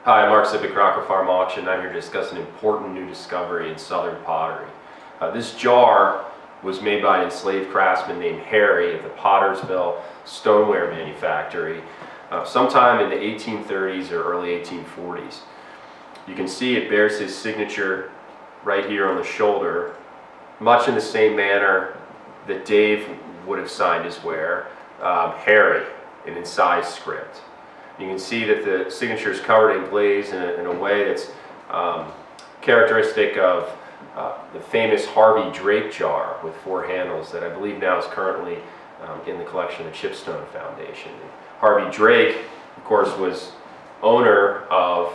Hi, I'm Mark Zipic, Rocker Farm Auction. I'm here to discuss an important new discovery in southern pottery. This jar was made by an enslaved craftsman named Harry at the Pottersville Stoneware manufactory sometime in the 1830s or early 1840s. You can see it bears his signature right here on the shoulder, much in the same manner that Dave would have signed his ware, Harry, in incised script. You can see that the signature is covered in glaze in a way that's characteristic of the famous Harvey Drake jar with 4 handles that I believe now is currently in the collection of the Chipstone Foundation. And Harvey Drake, of course, was owner of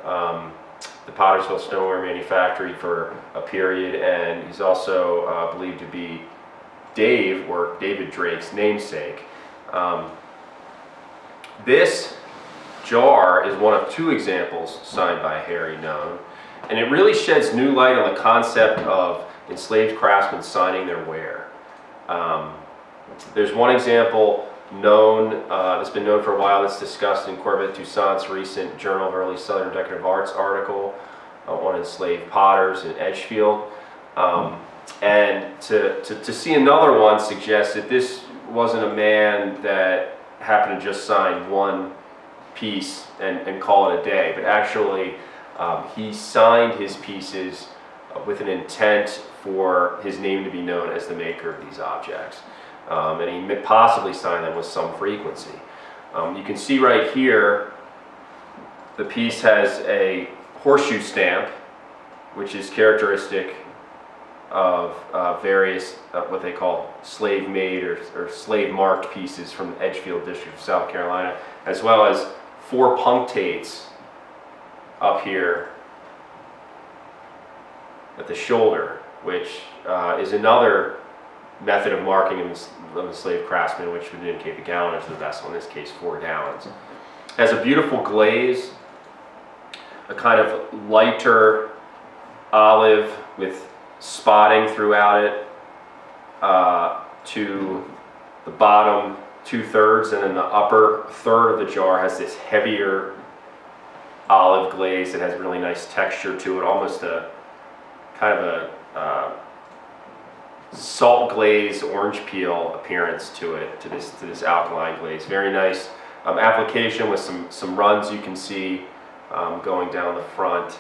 the Pottersville Stoneware manufactory for a period, and he's also believed to be Dave, or David Drake's namesake. This jar is one of 2 examples signed by Harry known, and it really sheds new light on the concept of enslaved craftsmen signing their ware. There's one example known, that's been known for a while, that's discussed in Corbett Toussaint's recent Journal of Early Southern Decorative Arts article on enslaved potters in Edgefield. And to see another one suggests that this wasn't a man that happened to just sign one piece and call it a day, but actually he signed his pieces with an intent for his name to be known as the maker of these objects. And he possibly signed them with some frequency. You can see right here the piece has a horseshoe stamp, which is characteristic of various what they call slave-made or slave-marked pieces from the Edgefield district of South Carolina, as well as 4 punctates up here at the shoulder, which is another method of marking of the slave craftsman, which would indicate the gallonage of the vessel, in this case 4 gallons. It has a beautiful glaze, a kind of lighter olive with spotting throughout it to the bottom 2/3, and then the upper third of the jar has this heavier olive glaze that has really nice texture to it, almost a kind of a salt glaze orange peel appearance to it, to this alkaline glaze. Very nice application with some runs you can see going down the front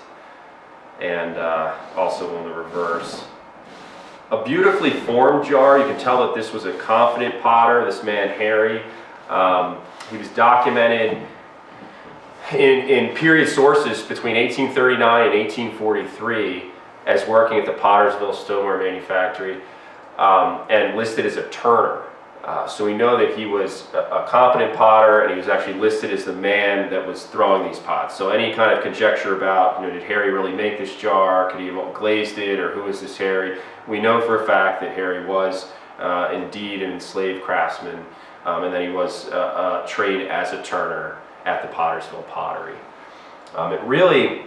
and also on the reverse. A beautifully formed jar. You can tell that this was a confident potter, this man Harry. He was documented in period sources between 1839 and 1843 as working at the Pottersville Stoneware manufactory and listed as a turner. So we know that he was a competent potter, and he was actually listed as the man that was throwing these pots. So any kind of conjecture about, did Harry really make this jar? Could he have glazed it, or who is this Harry? We know for a fact that Harry was indeed an enslaved craftsman, and that he was trained as a turner at the Pottersville Pottery. It really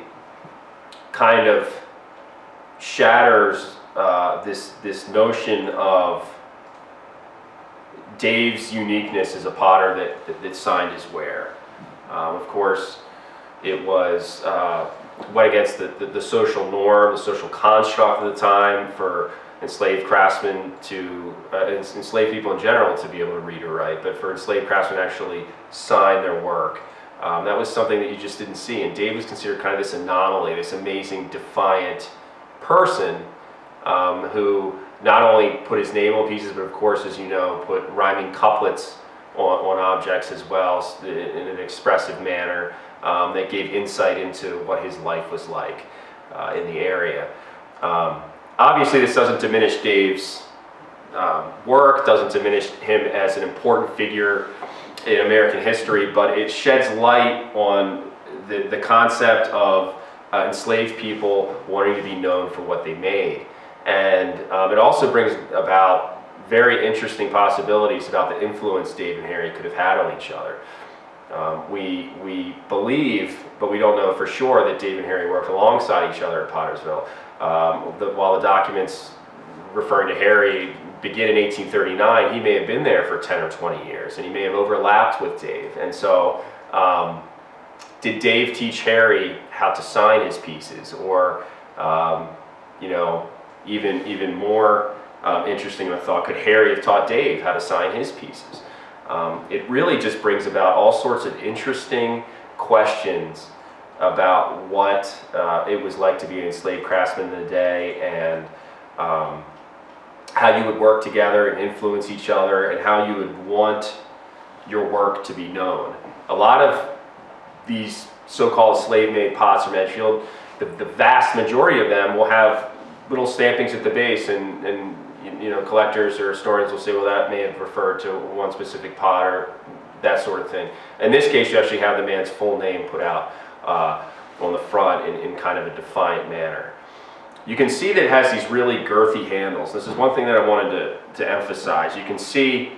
kind of shatters this notion of Dave's uniqueness as a potter that signed his ware. Of course, it was went against the social norm, the social construct of the time for enslaved craftsmen to, enslaved people in general to be able to read or write, but for enslaved craftsmen to actually sign their work. That was something that you just didn't see, and Dave was considered kind of this anomaly, this amazing, defiant person who not only put his name on pieces, but of course, as you know, put rhyming couplets on objects as well in an expressive manner that gave insight into what his life was like in the area. Obviously, this doesn't diminish Dave's work, doesn't diminish him as an important figure in American history, but it sheds light on the concept of enslaved people wanting to be known for what they made. And it also brings about very interesting possibilities about the influence Dave and Harry could have had on each other. We believe, but we don't know for sure, that Dave and Harry worked alongside each other at Pottersville. While the documents referring to Harry begin in 1839, he may have been there for 10 or 20 years, and he may have overlapped with Dave. And so did Dave teach Harry how to sign his pieces? Or, you know, even more interesting of a thought, could Harry have taught Dave how to sign his pieces? It really just brings about all sorts of interesting questions about what it was like to be an enslaved craftsman in the day, and how you would work together and influence each other, and how you would want your work to be known. A lot of these so-called slave-made pots from Edgefield, the vast majority of them will have little stampings at the base, and you know, collectors or historians will say, well, that may have referred to one specific pot, or that sort of thing. In this case, you actually have the man's full name put out on the front in kind of a defiant manner. You can see that it has these really girthy handles. This is one thing that I wanted to emphasize. You can see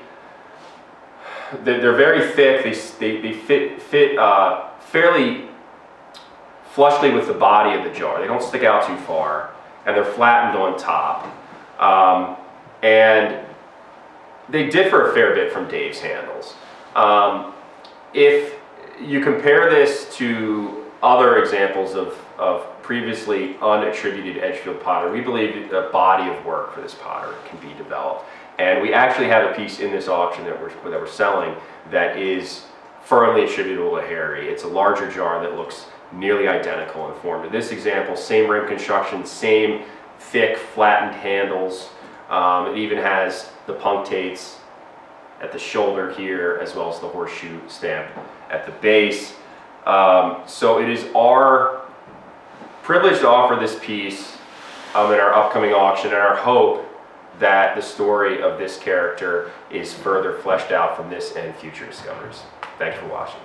they're very thick. They fit fairly flushly with the body of the jar. They don't stick out too far, and they're flattened on top. And they differ a fair bit from Dave's handles. If you compare this to other examples of previously unattributed Edgefield pottery, we believe a body of work for this potter can be developed. And we actually have a piece in this auction that we're selling that is firmly attributable to Harry. It's a larger jar that looks nearly identical in form to this example. Same rim construction, same thick flattened handles. It even has the punctates at the shoulder here, as well as the horseshoe stamp at the base. So it is our privilege to offer this piece in our upcoming auction, and our hope that the story of this character is further fleshed out from this and future discoveries. Thanks for watching.